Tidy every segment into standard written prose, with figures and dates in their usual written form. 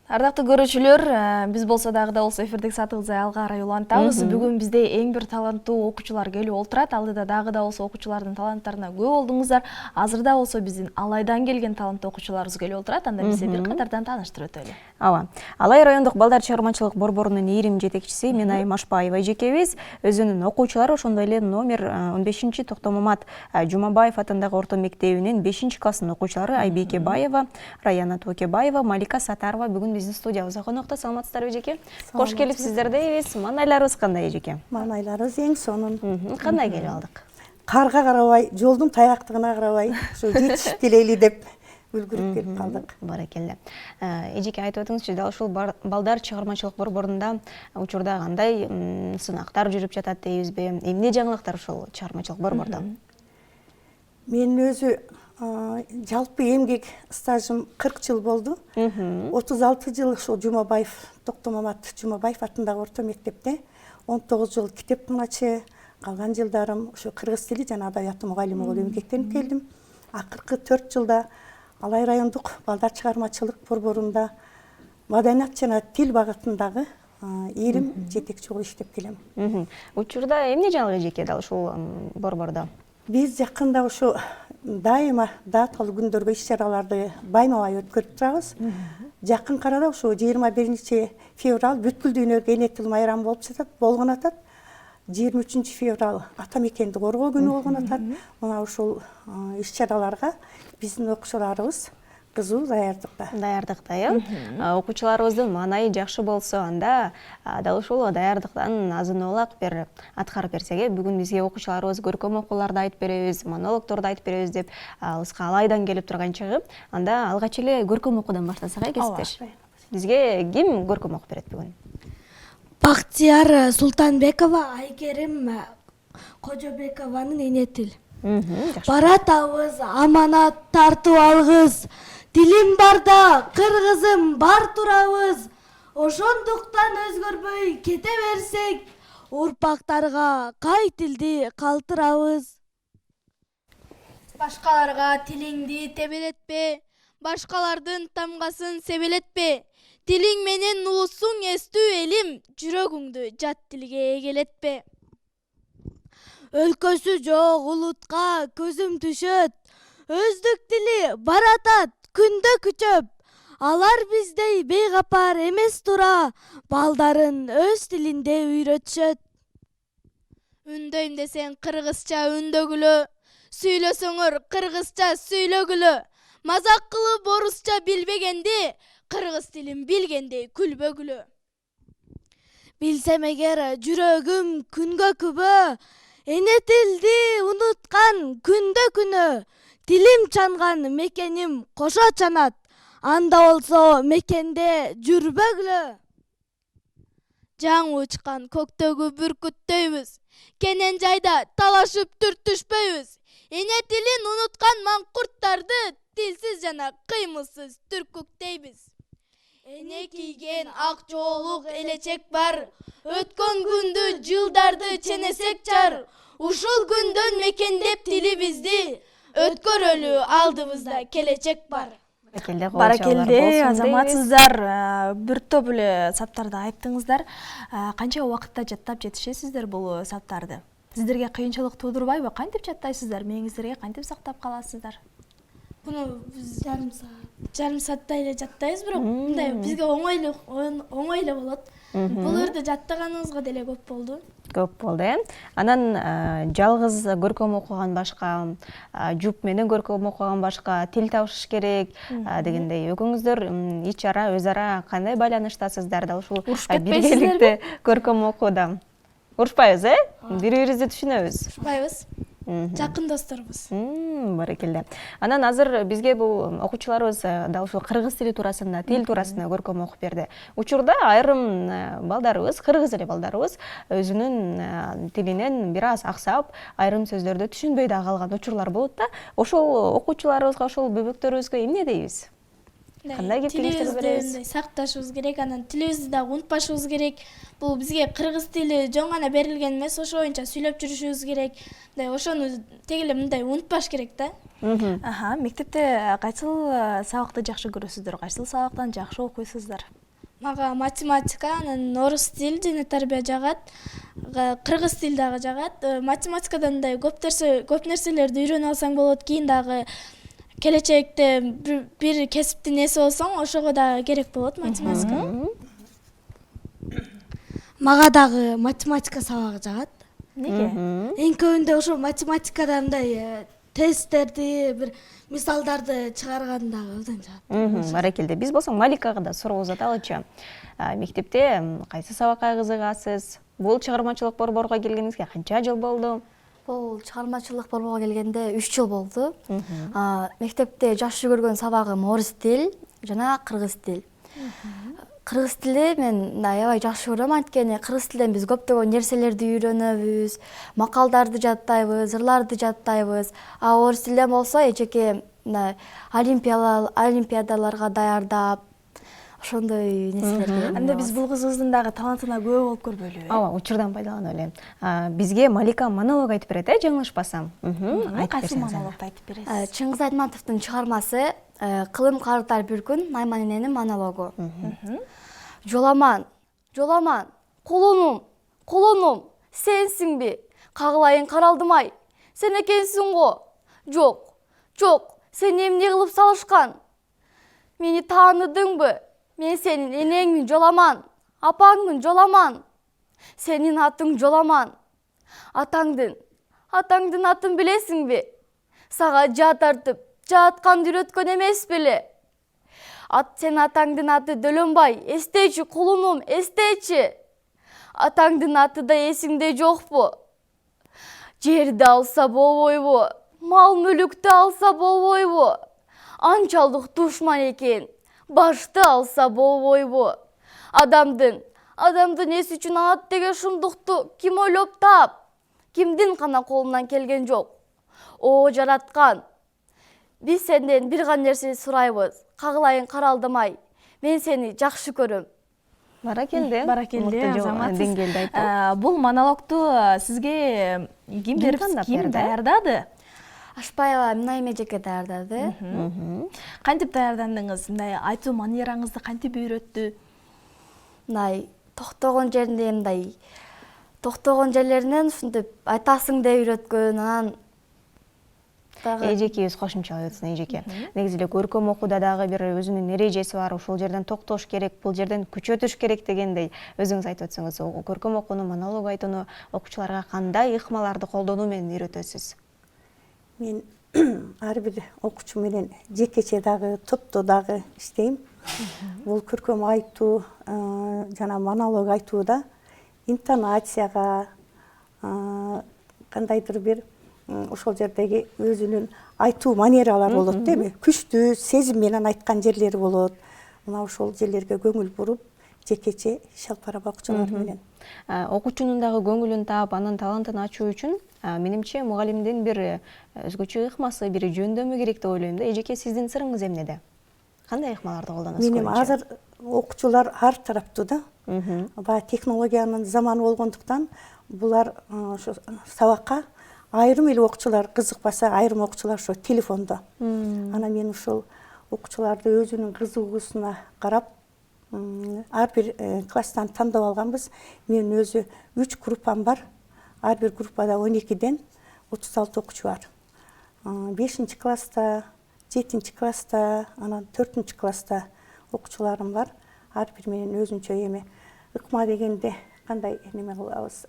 Ардактуу көрүүчүлөр, биз болсо дагы да болсо эфирдик сатыбызды алга карай улантабыз. Бүгүн бизде эң бир таланттуу окуучулар келип олтурат. Алдыда дагы да болсо окуучулардын таланттарына күбө болдуңуздар. Азырда болсо биздин Алайдан келген таланттуу окуучуларыбыз келип олтурат. Анда бизде бир катардан тааныштырып өтөлү. Ооба. Алай райондук балдар чыгармачылык борборунун ийрим жетекчиси Менай Машпаева эжекебиз өзүнүн окуучулары, ошондой эле номер 15 Токтомамат Жумабаев атындагы орто мектебинин 5-класстын окуучулары Айбеке Баева, Раяна Токебаева, Малика Сатарова бүгүн биздин студиябызга конокто. Саламатсыздарбы эжеке? Кош келипсиздер дейбиз. Манайларыбыз кандай эжеке? Манайларыбыз эң сонун. Кандай келип алдык? Карга карабай, жолдун тайгактыгына карабай, ушу жетишип келели деп үлгүрүп келип калдык. Баракелде. Эжеке айтып өтүңүзчү, дал ушул балдар чыгармачылык борборунда учурда кандай сынактар жүрүп жатат дейбизби? Эмне жаңылыктар ушул чыгармачылык борбордо? Мен өзү жалпы эмгек стажым 40 жыл болду. 36 жыл ошол Жумабаев, Токтомамат Жумабаев атындагы орто мектепте, 19 жыл китептенгичи, калган жылдарым ошо кыргыз тили жана адабияты мугалими болуп эмгектенип келдим. Акыркы 4 жылда Алай райондук балдар чыгармачылык борборунда маданият жана тил багытындагы ийрим жетекчи болуп иштеп келем. Учурда эмне жаңылык эжеке дал ушул борбордо? Биз жакында ушу дайыма даталуу күндөргө иш-чараларды байма-бай өткөрүп турабыз. Жакын арада ушу 21 февраль бүткүл дүйнөгө эне тил майрамы болуп жатат, болгон атат. 23 февраль ата мекенди коргоо күнү болгон атат. Мына ушул иш-чараларга биздин окуучуларыбыз кызуу даярдыкта. Даярдыкта, окуучуларыбыздын маанайы жакшы болсо, анда дал ушул даярдыктан азын-олак бир аткарып берсек, бүгүн бизге окуучуларыбыз көркөм окууларды айтып беребиз, монологдорду айтып беребиз деп алыска Алайдан келип турган чыгып, анда алгач эле көркөм окуудан баштасак, кесиптеш. Бизге ким көркөм окуп берет бүгүн? Бактияр Султанбекова, Айкерим Кожобекованын эне тил. Баратабыз аманат тартып алгыз, тилим барда кыргызым бар турабыз. Ошондуктан өзгөрбөй кете берсек, урпактарга кай тилди калтырабыз. Башкаларга тилиңди тебелетпе, башкалардын тамгасын себелетпе. Тилиң менен уусуң эстүү элим, жүрөгүңдү жат тилге эгелетпе. Өлкөсү жок улутка көзүм түшөт, өздүк тили баратат күндө күчөп. Алар биздей бейгапар эмес тура, балдарын өз тилинде үйрөтүшөт. Үндөйм десең кыргызча үндөгүлө, сүйлөсөңөр кыргызча сүйлөгүлө. Мазак кылып орусча билбегенди, кыргыз тилин билгендей күлбөгүлө. Билсем эгер жүрөгүм күнгө күбө, эне тилди унуткан күндө күнө. Тилим чанган мекеним кошо чанат, анда болсо мекенде жүрбөгүлө. Жаңы учкан көктөгү бүркүттөйбүз, кенен жайда талашып түртүшпөйбүз. Эне тилин унуткан маңкурттарды тилсиз жана кыймылсыз түркүктейбиз. Эне кийген ак жоолук элечек бар, өткөн күндү жылдарды ченесек чар. Ушул күндөн мекендеп тилибизди, өткөрөлү алдыбызда келечек бар. Баракелде, азаматсыздар, бир топ эле саптарды айттыңыздар. Канча убакытта жаттап жетишесиздер бул саптарды? Сиздерге кыйынчылык туудурбайбы? Кантип жаттайсыздар? Мээңиздерге кантип сактап каласыздар? Буну биз жарым сааттай эле жаттайбыз, бирок мындай бизге оңой эле болот. Бул жерде жаттаганыбызга деле көп болду. Көп болду, Анан жалгыз көркөм окуган башка, жуп менен көркөм окуган башка, тил табышыш керек дегендей. Экөөңүздөр ич-ара, өз ара кандай байланыштасыздар да ушул биргеликте көркөм окууда? Урушпайбыз, бири-бирибизди түшүнөбүз. Урушпайбыз. Жакын досторбуз. Баракелде. Анан азыр бизге бул окуучуларыбыз дал ушул кыргыз тили туурасында, тил туурасында көркөм окуп берди. Учурда айрым балдарыбыз, кыргыз эле балдарыбыз өзүнүн тилинен бир аз аксап, айрым сөздөрдү түшүнбөй да калган учурлар болот да. Ошол окуучуларыбызга, ошол бөбөктөрүбүзгө эмне дейбиз? Кандай кеңештер беребиз? Сакташыбыз керек, анан тилибизди да унутпашыбыз керек. Бул бизге кыргыз тили жөн гана берилген эмес, ошо боюнча сүйлөп жүрүшүбүз керек. Ошону теги эле мындай унутпаш керек да. Мектепте кайсыл сабакты жакшы көрөсүздөр, кайсыл сабактан жакшы окуйсуздар? мага математика, анан орус тил, диний тарбия жагат, кыргыз тил дагы жагат. Математикадан мындай көп нерселерди үйрөнүп алсаң болот. Кийин дагы келечекте бир кесиптин ээси болсоң, ошого дагы керек болот математика. Мага дагы математика сабагы жагат. Неге? Эң көбүндө ошо математикада мындай тесттерди, бир мисалдарды чыгарган дагы абдан жагат. Баракелде. Биз болсоң Маликага да суроо узаталычы. Мектепте кайсы сабакка кызыгасыз? Бул чыгармачылык борборго келгениңизге канча жыл болду? Бул чыгармачылык борборго келгенде 3 жыл болду. Мектепте жакшы көргөн сабагым орус тил жана кыргыз тил. Кыргыз тили мен аябай жакшы көрөм, анткени кыргыз тилден биз көптөгөн нерселерди үйрөнөбүз, макалдарды жаттайбыз, ырларды жаттайбыз. А орус тилден болсо эчеке олимпиадаларга даярдап, ошондой нерселер. Анда биз бул кызыбыздын дагы талантына күбө болуп көрбөйлүбү? Ооба, учурдан пайдаланып элем. Бизге Малика монолог айтып берет, жаңылышпасам. Кайсы монологду айтып бересиз? Чыңгыз Айтматовдун чыгармасы Кылым карытар бир күн Найман эненин монологу. Жоламан, жоламан, колонум, сенсиңби? Кагылайын каралдымай. Сен экенсиң го? Жок, сени эмне кылып салышкан? Мени тааныдыңбы? Мен сенин энеңмин, жоламан. Апаңмын, жоламан. Сенин атың жоламан. Атаңдын атын билесиңби? Сага жаат тартып, жаатканды үйрөткөн эмес беле? Сен атаңдын аты Дөлөнбай, эстечи кулунум, эстечи. Атаңдын аты да эсиңде жокпу? Жерди алса болбойбу? Мал мүлүктү алса болбойбу? Анчалык душман экен, башты алса болбойбу? Адамдын эси үчүн ат деген шумдукту ким ойлоп таап? Кимдин гана колунан келген жок? О жараткан, биз сенден бир гана нерсе сурайбыз. Кагылайын каралдымай. Мен сени жакшы көрөм. Баракелде. Азамат. Бул монологду сизге ким даярдады? Ашпаева Минайме эжеке даярдады. Кантип даярдандыңыз? Мындай айтуу манераңызды кантип үйрөттү? Мындай токтогон жерлеринен ушинтип айтасың деп үйрөткөн, анан Эжеке өз кошумчалап атсын эжеке. Негизи эле көркөм окууда дагы бир өзүнүн эрежеси бар. Ушул жерден токтош керек, бул жерден күчөтүш керек дегендей өзүңүз айтып атсаңыз, көркөм окууну, монолог айтууну окуучуларга кандай ыкмаларды колдонуу менен үйрөтөсүз? Мен ар бир окуучу менен жекече дагы, топтоо дагы иштейм. Бул көркөм айтуу жана монолог айтууда интонацияга, кандайдыр бир ошол жердеги өзүнүн айтуу манералары болот дейби? Күчтүү сезим менен айткан жерлери болот. Мына ошол жерлерге көңүл буруп, жекече шалпарап окуучулар менен. Окуучунун дагы көңүлүн таап, анын талантын ачуу үчүн менимче мугалимдин бир өзгөчө ыкмасы, бир жөндөмү керек деп ойлойм да. Эжеке, сиздин сырыңыз эмнеде? Кандай ыкмаларды колдоносуз? Менин азыр окуучулар ар тараптуу да. Баягы технологиянын заманы болгондуктан булар ошо сабакка айрым эле окуучулар кызыкпаса, айрым окуучулар ошо телефондо. Анан мен ушул окуучуларды өзүнүн кызыгуусуна карап, ар бир класстан тандап алганбыз. Мен өзү 3 группам бар. Ар бир группада 12ден 36 окуучу бар. 5 класста, 7 класста, анан 4 класста окуучуларым бар. Ар бир менен өзүнчө эме ыкма дегенде кандай неме кылабыз?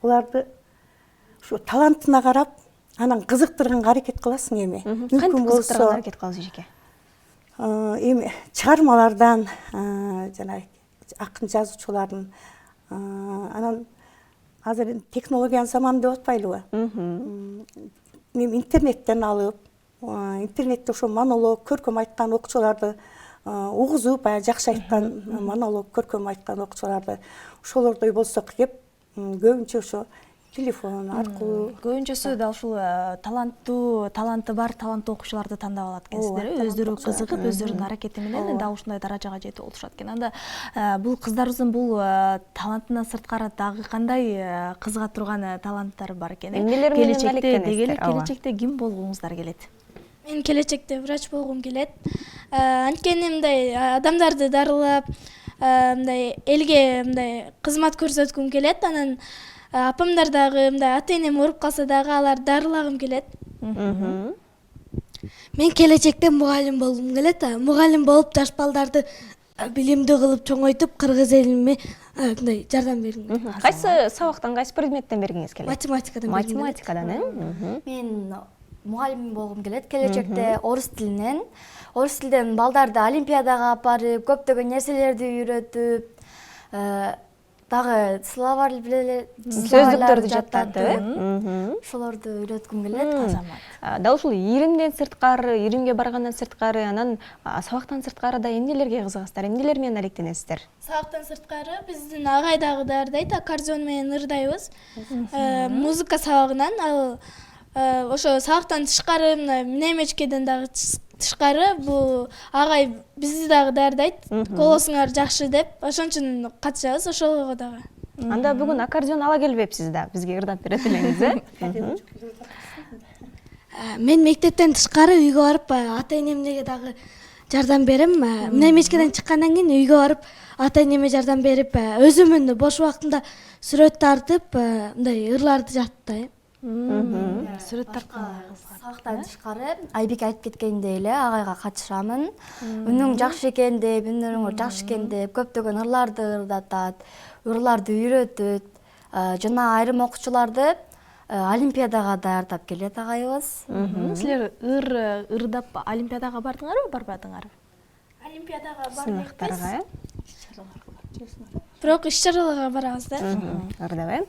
Буларды ушу талантына карап, анан кызыктырганга аракет кыласың эми. Кантип кызыктырганга аракет кыласыз эжеке? Эми чыгармалардан, жана акын жазуучулардын, анан азыр технологиянын заманы деп атпайлыбы? Мен интернеттен алып, интернетте ошо монолог, көркөм айткан окуучуларды угузуп, жакшы айткан монолог, көркөм айткан окуучуларды ошолордой болсок деп, көбүнчө ошо телефон аркылуу. Көбүнчөсү да ушул таланты бар, таланттуу окуучуларды тандап алат экенсиздер. Өздөрү кызыгып, өздөрүнүн аракети менен дагы ушундай даражага жетип олушат экен. Анда бул кыздарыбыздын бул талантынан сырткары дагы кандай кызыга турган таланттар бар экен? Келечекте ким болгуңуздар келет? Мен келечекте врач болгум келет. Анткени мындай адамдарды дарылап, мындай элге мындай кызмат көрсөткүм келет. Анан апамдар дагы мындай ата энем ооруп калса дагы аларды дарылагым келет. Мен келечекте мугалим болгум келет. Мугалим болуп жаш балдарды билимдүү кылып чоңойтуп кыргыз элиме мындай жардам бергим келет. Кайсы сабактан, кайсы предметтен бергиңиз келет? Математикадан Математикадан, Мен мугалим болгум келет. Келечекте орус тилден балдарды олимпиадага алып барып, көптөгөн нерселерди үйрөтүп, дагы словарь сөздүктөрдү жаттатып, ошолорду үйрөткүм келет. дал ушул иримден сырткары, иримге баргандан сырткары, анан сабактан сырткары да эмнелерге кызыгасыздар, эмнелер менен алектенесиздер? Сабактан сырткары биздин агай дагы даярдайт, аккордеон менен ырдайбыз. Музыка сабагынан, ал ошо сабактан тышкары минемечкеден дагы тышкары бул агай бизди дагы даярдайт. Голосуңар жакшы деп, ошон үчүн катышабыз ошого дагы. Анда бүгүн аккордеон ала келбепсиз да, бизге ырдап бере элеңиз, Мен мектептен тышкары үйгө барып ата энемге дагы жардам берем. Минемечкеден чыккандан кийин үйгө барып ата энеме жардам берип, өзүмүн бош убактымда сүрөт тартып, мындай ырларды жаттайм. Сүрөт тарткан. Сабактан тышкары Айбек айтып кеткендей эле агайга катышамын. Үнүң жакшы экен деп, үнүң жакшы экен деп көптөгөн ырларды ырдатат, ырларды үйрөтөт. Жана айрым окуучуларды олимпиадага даярдап келет агайыбыз. Силер ырдап олимпиадага бардыңарбы, барбадыңарбы? Олимпиадага сынактарга, бирок иш-чараларга барабыз да. ырдап,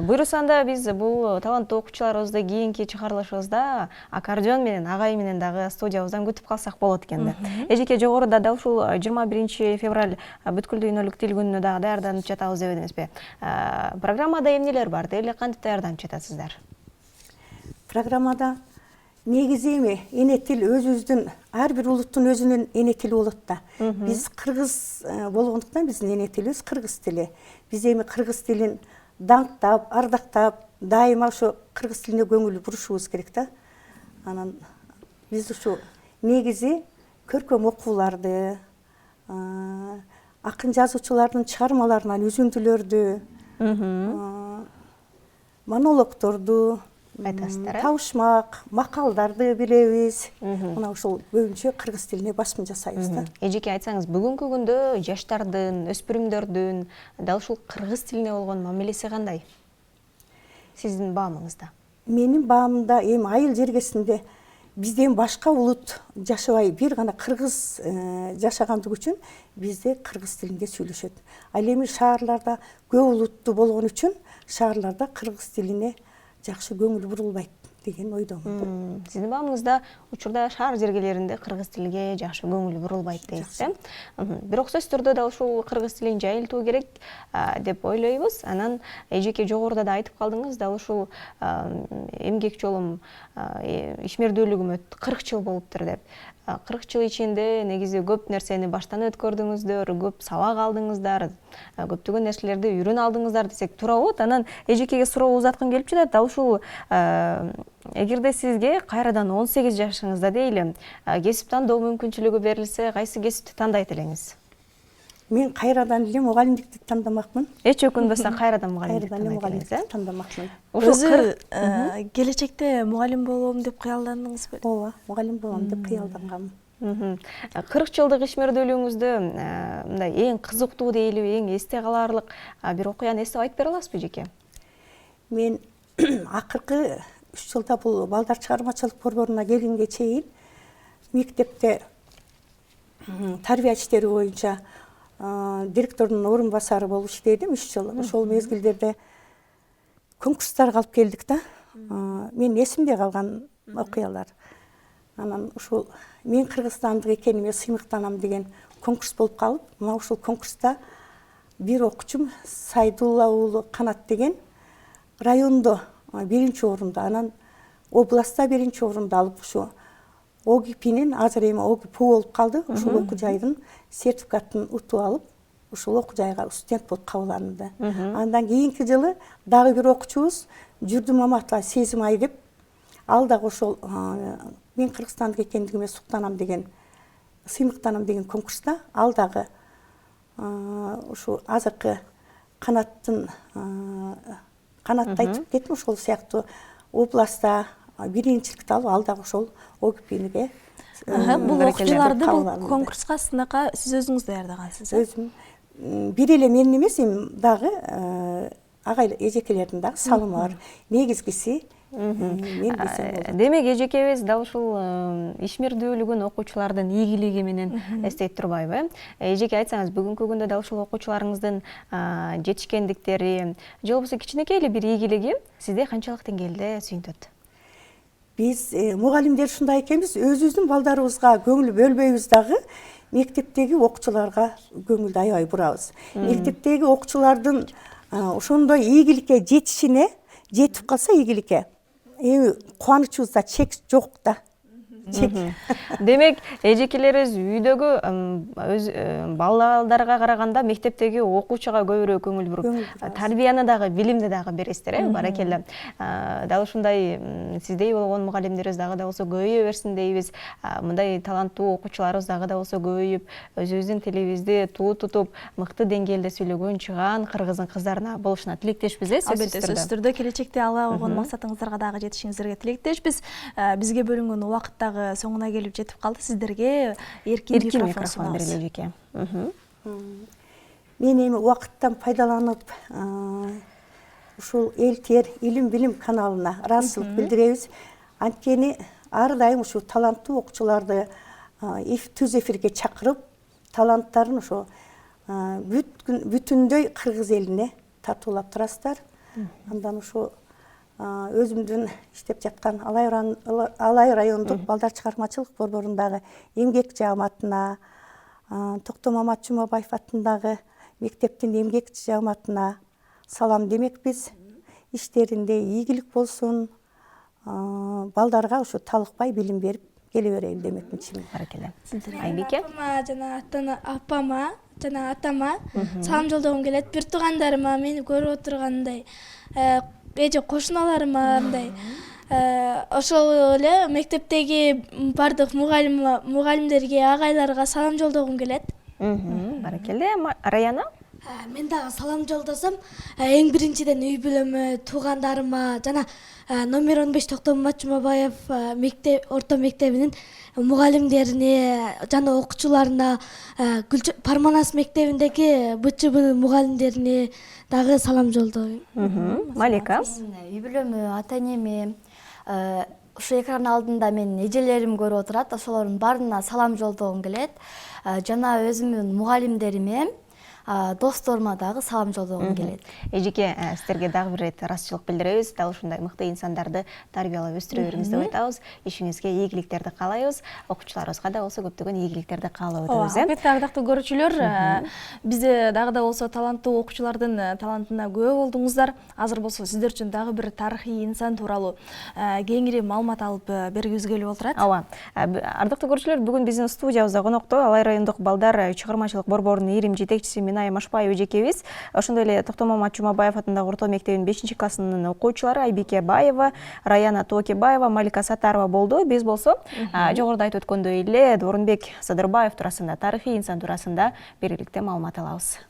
буйрусанда биз бул таланттуу окуучуларыбызды кийинки чыгарылышыбызда аккордеон менен агай менен дагы студиябыздан күтүп калсак болот экен да. Эжеке жогоруда дал ушул 21 февраль бүткүл дүйнөлүк тил күнүнө дагы даярданып жатабыз деп элеңизби? Программада эмнелер бар? Эле кантип даярданып жатасыздар? Программада негизи эми эне тил өзүбүздүн ар бир улуттун өзүнүн эне тили болот да. Биз кыргыз болгондуктан биздин эне тилибиз кыргыз тили. Биз эми кыргыз тилин даңктап, ардактап, дайыма ошо кыргыз тилине көңүл бурушубуз керек да. Анан биз ушу негизи көркөм окууларды, акын жазуучулардын чыгармаларынан үзүндүлөрдү, монологдорду, табышмак, макалдарды билебиз. Мына ушул көбүнчө кыргыз тилине басым жасайбыз да. Эжеке айтсаңыз, бүгүнкү күндө жаштардын, өспүрүмдөрдүн дал ушул кыргыз тилине болгон мамилеси кандай? Сиздин баамыңызда? Менин баамымда эми айыл жергесинде бизден башка улут жашабай, бир гана кыргыз жашагандыгы үчүн бизде кыргыз тилинде сүйлөшөт. Ал эми шаарларда көп улуттуу болгон үчүн шаарларда кыргыз тилине жакшы көңүл бурулбайт деген ойдомун. Сиздин баамыңызда учурда шаар жергелеринде кыргыз тилге жакшы көңүл бурулбайт дейсиз, бирок сөзсүз түрдө да ушул кыргыз тилин жайылтуу керек деп ойлойбуз. Анан эжеке жогоруда да айтып калдыңыз, дал ушул эмгек жолум, ишмердүүлүгүм 40 жыл болуптур деп. 40 жыл ичинде негизи көп нерсени баштан өткөрдүңүздөр, көп сабак алдыңыздар, көптөгөн нерселерди үйрөнө алдыңыздар десек туура болот. Анан эжекеге суроо узаткым келип жатат. Дал ушул эгерде сизге кайрадан 18 жашыңызда дейли кесип тандоо мүмкүнчүлүгү берилсе, кайсы кесипти тандайт элеңиз? Мен кайрадан эле мугалимдикти тандамакмын. Эч өкүнбөстө кайрадан мугалимдикти тандамакмын. Өзү келечекте мугалим болом деп кыялдандыңызбы? Ооба, мугалим болом деп кыялданганмын. 40 жылдык ишмердүүлүгүңүздө мындай эң кызыктуу дейли, эң эсте калаарлык бир окуяны эстеп айтып бере аласызбы эжеке? Мен акыркы 3 жылда бул балдар чыгармачылык борборуна келгенге чейин мектепте тарбия иштери боюнча директордун орун басары болуп иштедим 3 жыл. Ошол мезгилдерде конкурстарга алып келдик да. Мен эсимде калган окуялар. Анан ушул мен кыргызстандык экениме сыймыктанам деген конкурс болуп калып, мына ушул конкурста бир окуучум Сайдулла уулу Канат деген райондо 1-чи орунду, анан областта 1-чи орунду алып ушу ОГИПнин азыр эми ОГИП болуп калды. Ушул окуу жайдын сертификатын утуп алып, ушул окуу жайга студент болуп кабыл алынды. Андан кийинки жылы дагы бир окуучубуз Жүрдү Маматова Сезимай деп, ал дагы ошол мен кыргызстандык экендигиме суктанам деген, сыймыктанам деген конкурста ал дагы ушу азыркы канаттын канатты айтып кеттим, ошол сыяктуу областта биринчиликти алып, ал дагы ошол ОГПНге Бул окуучуларды бул конкурска сынакка сиз өзүңүз даярдагансыз. Өзүм бир эле менин эмес, эми дагы агай эжекелердин дагы салымы бар. Негизгиси мен десем болот. Демек эжекебиз дал ушул ишмердүүлүгүн окуучулардын ийгилиги менен эстейт турбайбы? Эжеке, айтсаңыз, бүгүнкү күндө дал ушул окуучуларыңыздын жетишкендиктери же болбосо кичинекей эле бир ийгилиги сизди канчалык деңгээлде сүйүнтөт? Биз мугалимдер ушундай экенбиз, өзүбүздүн балдарыбызга көңүл бөлбөйбүз дагы, мектептеги окуучуларга көңүлдү аябай бурабыз. Мектептеги окуучулардын ошондой ийгиликке жетишине, жетип калса ийгиликке, кубанычыбызда чек жок да. Демек, эжекелерибиз үйдөгү өз балдарга караганда мектептеги окуучуга көбүрөөк көңүл буруп, тарбияны дагы, билимди дагы бересиздер, баракелла. Дал ушундай сиздей болгон мугалимдерибиз дагы да болсо көбөйө берсин дейбиз. Мындай таланттуу окуучуларыбыз дагы да болсо көбөйүп, өзүбүздүн тилибизди туу тутуп, мыкты деңгээлде сүйлөгөн чыгаан кыргыздын кыздарына болушуна тилектешпиз, Сөзсүз түрдө келечекте ала койгон максатыңыздарга дагы жетишиңиздерге тилектешпиз. Бизге бөлүнгөн убакыт соңуна келип жетип калды. Сиздерге эркин микрофон берели эжеке. Мен эми убакыттан пайдаланып, ушул Элтер илим билим каналына ыраазычылык билдиребиз. Анткени ар дайым ушу таланттуу окуучуларды түз эфирге чакырып, таланттарын ошо бүтүндөй кыргыз элине тартуулап турасыздар. Андан ушу өзүмдүн иштеп жаткан Алай райондук балдар чыгармачылык борборундагы эмгек жааматына, Токтомамат Жумабаев атындагы мектептин эмгек жааматына салам демекпиз. Иштеринде ийгилик болсун, балдарга ушу талыкпай билим берип келе берели демекминчи. Баракелла. Айбике? Апама жана атама салам жолдогум келет. Бир туугандарыма, мени көрүп отургандай, эже кошуналарыма мындай ошол эле мектептеги бардык мугалимдерге, агайларга салам жолдогум келет. Баракелла. Раяна? Мен дагы салам жолдосом, эң биринчиден үй бүлөмө, туугандарыма жана номер 15 Токтомамат Жумабаев орто мектебинин мугалимдерине жана окуучуларына, Парманас мектебиндеги БЧБ мугалимдерине дагы салам жолдойм. Малика? Үй бүлөмө, ата энеме, ушу экран алдында мен эжелерим көрүп отурат, ошолордун баарына салам жолдогум келет. Жана өзүмдүн мугалимдериме, досторума дагы салам жолдогум келет. Эжеке, сиздерге дагы бир рет ыраазычылык билдиребиз. Дал ушундай мыкты инсандарды тарбиялап өстүрө бериңиз деп айтабыз. Ишиңизге ийгиликтерди каалайбыз. Окуучуларыбызга да болсо көптөгөн ийгиликтерди каалап өтөбүз. Албетте, ардактуу көрүүчүлөр, бизде дагы да болсо таланттуу окуучулардын талантына күбө болдуңуздар. Азыр болсо сиздер үчүн дагы бир тарыхый инсан тууралуу кеңири маалымат алып бергибиз келип отурат. Ооба. Ардактуу көрүүчүлөр, бүгүн биздин студиябызда конокто Алай райондук балдар чыгармачылык борборунун ирим жетекчиси Минай Машпаева эжекебиз, ошондой эле Токтомамат Жумабаев атындагы орто мектебинин 5-классынын окуучулары Айбике Баева, Раяна Тоокебаева, Малика Сатарова болду. Биз болсо жогоруда айтып өткөндөй эле Орунбек Садырбаев туурасында, тарыхый инсан туурасында бириликте маалымат алабыз.